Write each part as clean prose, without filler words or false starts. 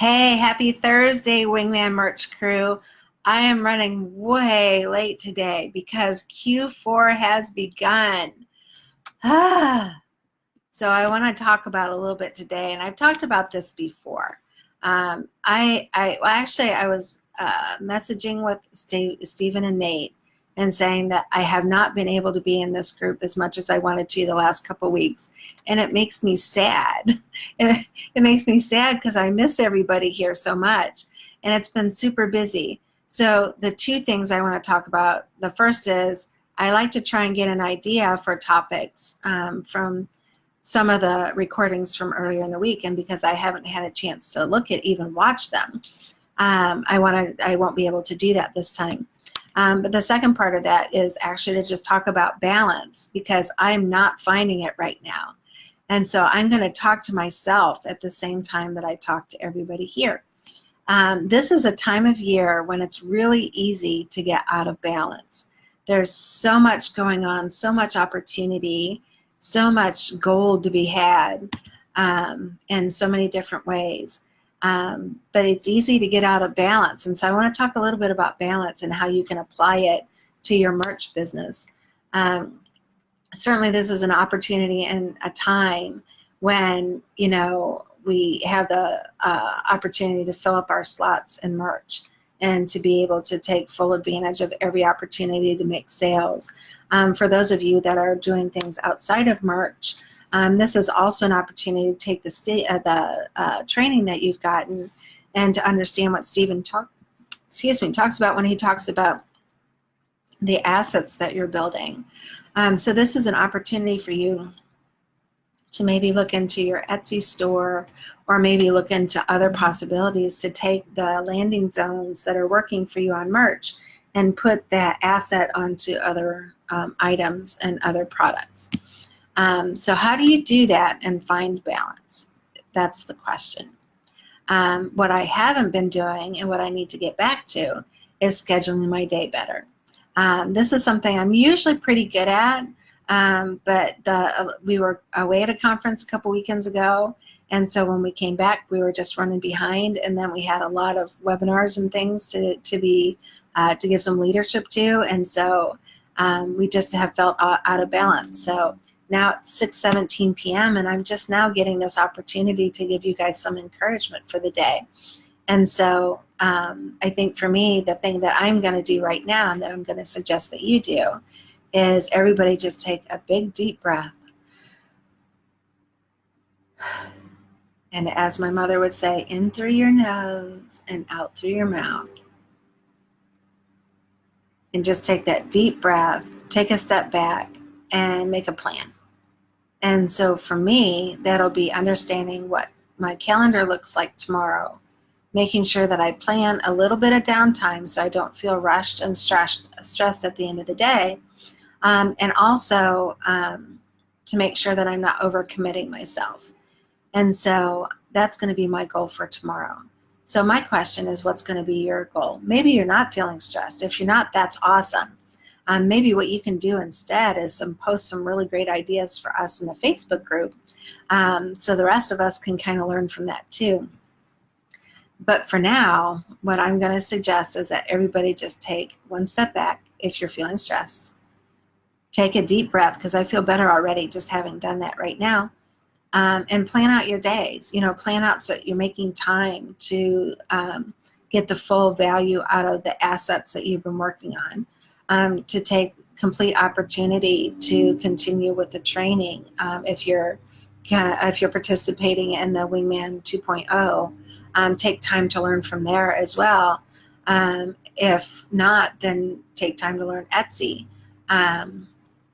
Hey, happy Thursday, Wingman Merch Crew. I am running way late today because Q4 has begun. Ah, so I want to talk about a little bit today, and I've talked about this before. I was messaging with Stephen and Nate and saying that I have not been able to be in this group as much as I wanted to the last couple of weeks, and it makes me sad. It makes me sad because I miss everybody here so much, and it's been super busy. So the two things I want to talk about, the first is I like to try and get an idea for topics from some of the recordings from earlier in the week, and because I haven't had a chance to look at even watch them, I won't be able to do that this time. But the second part of that is actually to just talk about balance, because I'm not finding it right now. And so I'm going to talk to myself at the same time that I talk to everybody here. This is a time of year when it's really easy to get out of balance. There's so much going on, so much opportunity, so much gold to be had in so many different ways. But it's easy to get out of balance. And so I want to talk a little bit about balance and how you can apply it to your merch business. Certainly this is an opportunity and a time when, we have the opportunity to fill up our slots in merch and to be able to take full advantage of every opportunity to make sales. For those of you that are doing things outside of merch, this is also an opportunity to take the training that you've gotten and to understand what Stephen talks about when he talks about the assets that you're building. So this is an opportunity for you to maybe look into your Etsy store, or maybe look into other possibilities to take the landing zones that are working for you on merch and put that asset onto other items and other products. So how do you do that and find balance? That's the question. What I haven't been doing and what I need to get back to is scheduling my day better. This is something I'm usually pretty good at, but we were away at a conference a couple weekends ago, and so when we came back, we were just running behind, and then we had a lot of webinars and things to give some leadership to, and so we just have felt out of balance. So now it's 6:17 p.m. and I'm just now getting this opportunity to give you guys some encouragement for the day. And so I think for me, the thing that I'm going to do right now and that I'm going to suggest that you do is everybody just take a big deep breath. And as my mother would say, in through your nose and out through your mouth. And just take that deep breath, take a step back, and make a plan. And so for me, that'll be understanding what my calendar looks like tomorrow, making sure that I plan a little bit of downtime so I don't feel rushed and stressed at the end of the day, and also to make sure that I'm not overcommitting myself. And so that's going to be my goal for tomorrow. So my question is, what's going to be your goal? Maybe you're not feeling stressed. If you're not, that's awesome. Maybe what you can do instead is post some really great ideas for us in the Facebook group, so the rest of us can kind of learn from that too. But for now, what I'm going to suggest is that everybody just take one step back if you're feeling stressed. Take a deep breath, because I feel better already just having done that right now. And plan out your days. Plan out so you're making time to get the full value out of the assets that you've been working on. To take complete opportunity to continue with the training. If you're participating in the Wingman 2.0, take time to learn from there as well. If not, then take time to learn Etsy.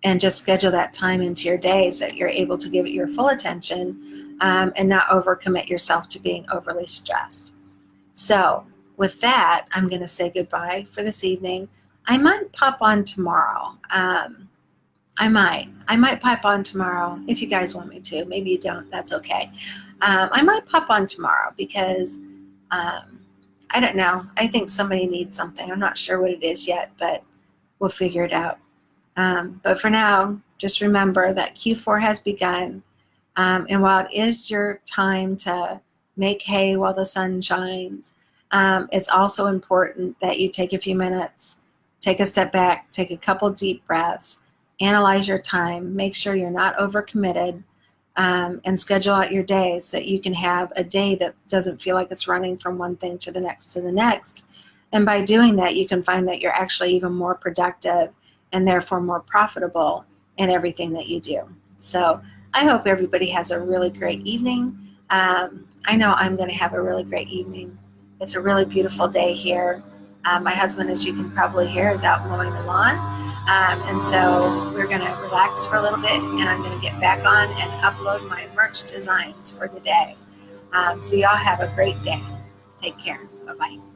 And just schedule that time into your day so that you're able to give it your full attention and not overcommit yourself to being overly stressed. So with that, I'm going to say goodbye for this evening. I might pop on tomorrow. I might pop on tomorrow if you guys want me to. Maybe you don't. That's okay. I might pop on tomorrow because I don't know. I think somebody needs something. I'm not sure what it is yet, but we'll figure it out. But for now, just remember that Q4 has begun. And while it is your time to make hay while the sun shines. It's also important that you take a few minutes, take a step back, take a couple deep breaths, analyze your time, make sure you're not overcommitted, and schedule out your day so that you can have a day that doesn't feel like it's running from one thing to the next to the next. And by doing that, you can find that you're actually even more productive and therefore more profitable in everything that you do. So I hope everybody has a really great evening. I know I'm going to have a really great evening. It's a really beautiful day here. My husband, as you can probably hear, is out mowing the lawn. And so we're going to relax for a little bit, and I'm going to get back on and upload my merch designs for today. So y'all have a great day. Take care. Bye-bye.